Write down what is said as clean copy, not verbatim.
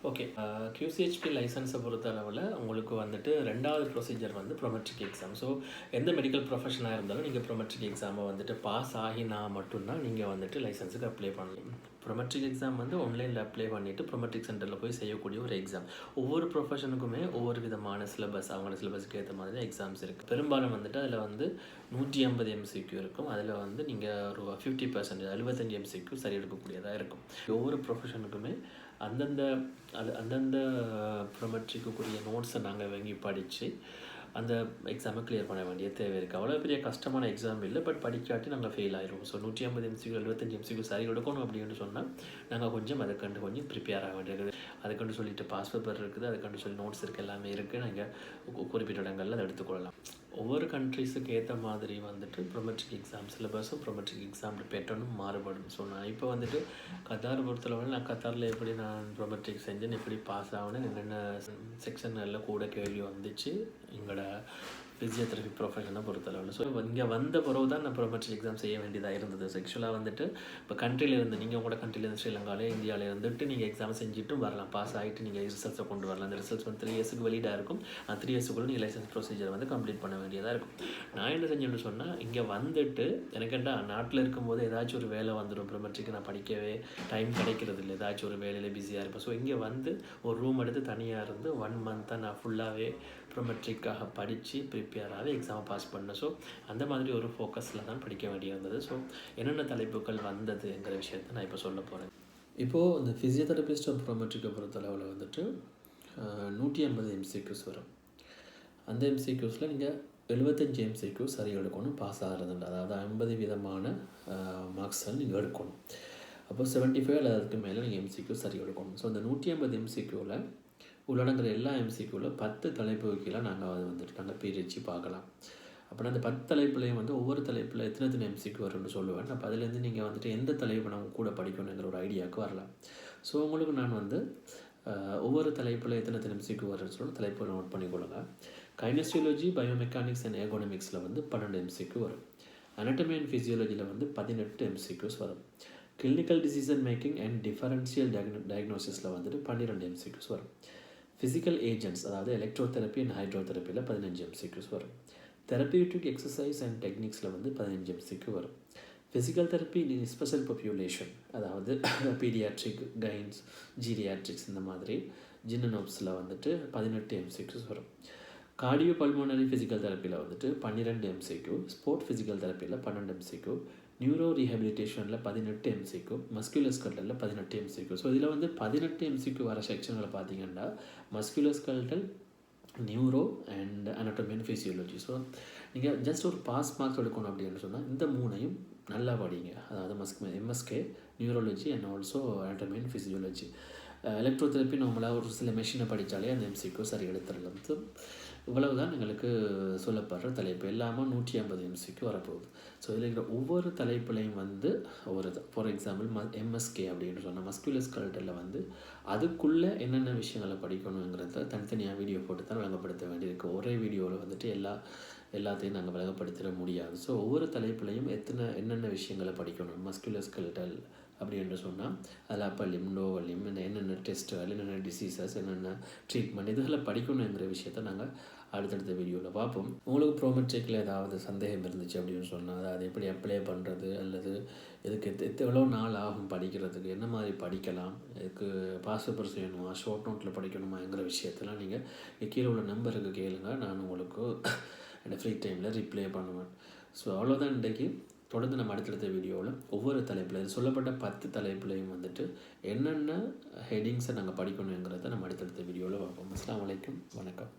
Okay. QCHP லைசன்ஸை பொறுத்த அளவில் உங்களுக்கு வந்துட்டு 2வது ப்ரொசீஜர் வந்து ப்ரொமெட்ரிக் எக்ஸாம். ஸோ எந்த மெடிக்கல் ப்ரொஃபஷனாக இருந்தாலும் நீங்கள் ப்ரொமெட்ரிக் எக்ஸாமை வந்துட்டு பாஸ் ஆகினா மட்டும்தான் நீங்கள் வந்துட்டு லைசன்ஸுக்கு அப்ளை பண்ணலாம். ப்ரொமெட்ரிக் எக்ஸாம் வந்து ஆன்லைனில் அப்ளை பண்ணிவிட்டு ப்ரொமெட்ரிக் சென்டரில் போய் செய்யக்கூடிய ஒரு எக்ஸாம். ஒவ்வொரு ப்ரொஃபஷனுக்குமே ஒவ்வொரு விதமான சிலபஸ், அவங்களோட சிலபஸ்க்கு ஏற்ற மாதிரி எக்ஸாம்ஸ் இருக்குது. பெரும்பாலும் வந்துட்டு அதில் வந்து 150 MCQ இருக்கும். அதில் வந்து நீங்கள் ஒரு 50% 75 MCQ சரி எடுக்கக்கூடியதாக இருக்கும். ஒவ்வொரு ப்ரொஃபஷனுக்குமே அந்தந்த ப்ரொமெட்ரிக்குரிய நோட்ஸை நாங்கள் வாங்கி படித்து அந்த எக்ஸாமை கிளியர் பண்ண வேண்டிய தேவை இருக்குது. அவ்வளோ பெரிய கஷ்டமான எக்ஸாம் இல்லை, பட் படிக்காட்டி நாங்கள் ஃபெயில் ஆகிடுவோம். ஸோ 150 MCQ 75 MCQ சரி எடுக்கணும் அப்படின்னு சொன்னால் நாங்கள் கொஞ்சம் கொஞ்சம் ப்ரிப்பேர் ஆக வேண்டியது. அதுக்கண்டு சொல்லிட்டு பாஸ் பேப்பர் இருக்குது, அதுக்கண்டு சொல்லி நோட்ஸ் இருக்குது, எல்லாமே இருக்குது. நாங்கள் குறிப்பிட்ட இடங்களில் அதை எடுத்துக்கொள்ளலாம். ஒவ்வொரு கண்ட்ரிஸுக்கு ஏற்ற மாதிரி வந்துட்டு ப்ரொமெட்ரிக் எக்ஸாம் சிலபஸும் ப்ரொமெட்ரிக் எக்ஸாம் பேட்டர்னும் மாறுபடும். ஸோ நான் இப்போ வந்துட்டு கத்தார் பொறுத்தளவு நான் கத்தாரில் எப்படி நான் ப்ரொமெட்ரிக் செஞ்சேன், எப்படி பாஸ் ஆகணும், என்னென்ன செக்ஷனில் கூட கேள்வி வந்துச்சு எங்களோட ஃபிசியோதெரபி ப்ரொஃபஷனை பொறுத்தளவில். ஸோ இங்கே வந்த பிறகு தான் நான் ப்ரொமெட்ரிக் எக்ஸாம் செய்ய வேண்டியதாக இருந்தது. ஸோ ஆக்சுவலாக வந்துட்டு இப்போ கண்ட்ரிலேருந்து நீங்கள் உங்களோட கண்ட்ரிலேருந்து ஸ்ரீலங்காவில் இந்தியாவில் இருந்துட்டு நீங்கள் எக்ஸாம் செஞ்சுட்டும் வரலாம். பாஸ் ஆகிட்டு நீங்கள் ரிசல்ட்ஸை கொண்டு வரலாம். அந்த ரிசல்ட்ஸ் வந்து 3 இயர்ஸுக்கு வெளியிடாக இருக்கும். அந்த 3 இயர்ஸுக்குள்ளே நீங்கள் லைசன்ஸ் ப்ரொசீஜர் வந்து கம்ப்ளீட் பண்ண வேண்டியதாக இருக்கும். நான் என்ன செஞ்சேன்னு சொன்னால், இங்கே வந்துட்டு எனக்குண்டா நாட்டில் இருக்கும்போது ஏதாச்சும் ஒரு வேலை வந்துடும். ப்ரொமெட்ரிக்கு நான் படிக்கவே டைம் கிடைக்கிறது இல்லை, ஏதாச்சும் ஒரு வேலையில் பிஸியாக இருப்பேன். ஸோ இங்கே வந்து ஒரு ரூம் எடுத்து தனியாக இருந்து 1 மந்த்தாக நான் ஃபுல்லாகவே ப்ரொமெட்ரிக்காக படித்து ப்ரிப்பேராகவே எக்ஸாமை பாஸ் பண்ணேன். ஸோ அந்த மாதிரி ஒரு ஃபோக்கஸில் தான் படிக்க வேண்டியிருந்தது. ஸோ என்னென்ன தலைப்புகள் வந்ததுங்கிற விஷயத்தை நான் இப்போ சொல்ல போகிறேன். இப்போது இந்த ஃபிசியோதெரபிஸ்ட் ப்ரொமெட்ரிக்கை பொறுத்தளவில் வந்துட்டு 150 MCQs வரும். அந்த MCQஸில் நீங்கள் 75 MCQ சரி எடுக்கணும் பாஸ் ஆகிறதுண்டு. அதாவது 50 விதமான மார்க்ஸை நீங்கள் எடுக்கணும். அப்போ 75 அல்லது அதுக்கு மேலே நீங்கள் MCQ சரி எடுக்கணும். ஸோ அந்த 150 MCQவில் உள்ளடங்குற எல்லா MCQவில் 10 தலைப்பு கீழே நாங்கள் அதை வந்துட்டு நாங்கள் பிரித்து பார்க்கலாம். அப்படின்னா அந்த 10 தலைப்புலையும் வந்து ஒவ்வொரு தலைப்பில் எத்தனை MCQ வரும்னு சொல்லுவேன். அப்போ அதுலேருந்து நீங்கள் வந்துட்டு எந்த தலைப்பு நம்ம கூட படிக்கணுங்கிற ஒரு ஐடியாவுக்கு வரலாம். ஸோ உங்களுக்கு நான் வந்து ஒவ்வொரு தலைப்பில் எத்தனை MCQ வரும்னு சொல்லி தலைப்பு நோட் பண்ணிக்கொள்ளுங்க. கைனசியாலஜி, பயோமெக்கானிக்ஸ் அண்ட் ஏகோனமிக்ஸில் வந்து 12 MCQ வரும். அனட்டமி அண்ட் ஃபிசியாலஜியில் வந்து 18 MCQs வரும். Clinical decision making and differential டயக்னோசிஸில் வந்துட்டு 12 MCQs வரும். ஃபிசிக்கல் ஏஜென்ட்ஸ், அதாவது எலக்ட்ரோதெரப்பி அண்ட் ஹைட்ரோதெரப்பியில் 15 MCQs வரும். தெரப்பியூட்டிக் எக்ஸசைஸ் அண்ட் டெக்னிக்ஸில் வந்து 15 MCQ வரும். Physical therapy in special population, அதாவது பீடியாட்ரிக், கைன்ஸ், ஜீரியாட்ரிக்ஸ் இந்த மாதிரி ஜின்னோப்ஸில் வந்துட்டு 18 MCQs வரும். கார்டியோ பல்மோனரி ஃபிசிக்கல் தெரப்பியில் வந்துட்டு 12 MCQ, ஸ்போர்ட் ஃபிசிக்கல் தெரப்பியில் 12 MCQ, நியூரோ ரீஹபிலிட்டேஷனில் 18 MCQ, மஸ்குலஸ்கல்டலில் 18 MCQ. ஸோ இதில் வந்து 18 MCQ வர செக்ஷனில் பார்த்தீங்கன்னா musculoskeletal, neuro and anatomy and physiology. So நீங்கள் ஜஸ்ட் ஒரு பாஸ் மார்க்ஸ் எடுக்கணும் அப்படின்னு சொன்னால் இந்த 3ஐயும் நல்லா படிங்க. அதாவது MSK, neurology and also anatomy and physiology. Electrotherapy நம்மளாக ஒரு சில மெஷினை படித்தாலே அந்த MCQ சரி எடுத்துடலாம். ஸோ இவ்வளவு தான் எங்களுக்கு சொல்லப்படுற தலைப்பு. எல்லாமே 150 MCQ வரப்போகுது. ஸோ இதில் இருக்கிற ஒவ்வொரு தலைப்புலையும் வந்து ஃபார் எக்ஸாம்பிள் MSK அப்படின்னு சொன்னால் மஸ்குலஸ்கல்டலில் வந்து அதுக்குள்ளே என்னென்ன விஷயங்களை படிக்கணுங்கிறத தனித்தனியாக வீடியோ போட்டு தான் விளங்கப்படுத்த வேண்டியிருக்கு. ஒரே வீடியோவில் வந்துட்டு எல்லாத்தையும் நாங்கள் விளங்கப்படுத்திட முடியாது. ஸோ ஒவ்வொரு தலைப்புலையும் என்னென்ன விஷயங்களை படிக்கணும். மஸ்குலஸ்கல்டல் அப்படின்னு சொன்னால் அதில் அப்பர் லிம், லோவர் லிம், என்னென்ன டெஸ்ட்டுகள், என்னென்ன டிசீசஸ், என்னென்ன ட்ரீட்மெண்ட், இதுகளை படிக்கணுங்கிற விஷயத்த நாங்கள் அடுத்தடுத்த வீடியோவில் பார்ப்போம். உங்களுக்கு ப்ரோமெட்ரிக்கில் ஏதாவது சந்தேகம் இருந்துச்சு அப்படின்னு சொன்னால் அதை எப்படி அப்ளை பண்ணுறது, அல்லது இதுக்கு எவ்வளோ நாள் ஆகும் படிக்கிறதுக்கு, என்ன மாதிரி படிக்கலாம், இதுக்கு பாஸ் பேப்பர் செய்யணுமா, ஷார்ட் நோட்டில் படிக்கணுமாங்கிற விஷயத்தெல்லாம் நீங்கள் கீழே உள்ள நம்பருக்கு கேளுங்க. நான் உங்களுக்கு என்னோடய ஃப்ரீ டைமில் ரிப்ளை பண்ணுவேன். ஸோ அவ்வளோதான் இன்றைக்கி. தொடர்ந்து நம்ம அடுத்தடுத்த வீடியோவில் ஒவ்வொரு தலைப்பில் சொல்லப்பட்ட 10 தலைப்புலையும் வந்துட்டு என்னென்ன ஹெட்டிங்ஸை நாங்கள் படிக்கணுங்கிறத நம்ம அடுத்தடுத்த வீடியோவில் பார்ப்போம். அஸ்ஸலாமு அலைக்கும், வணக்கம்.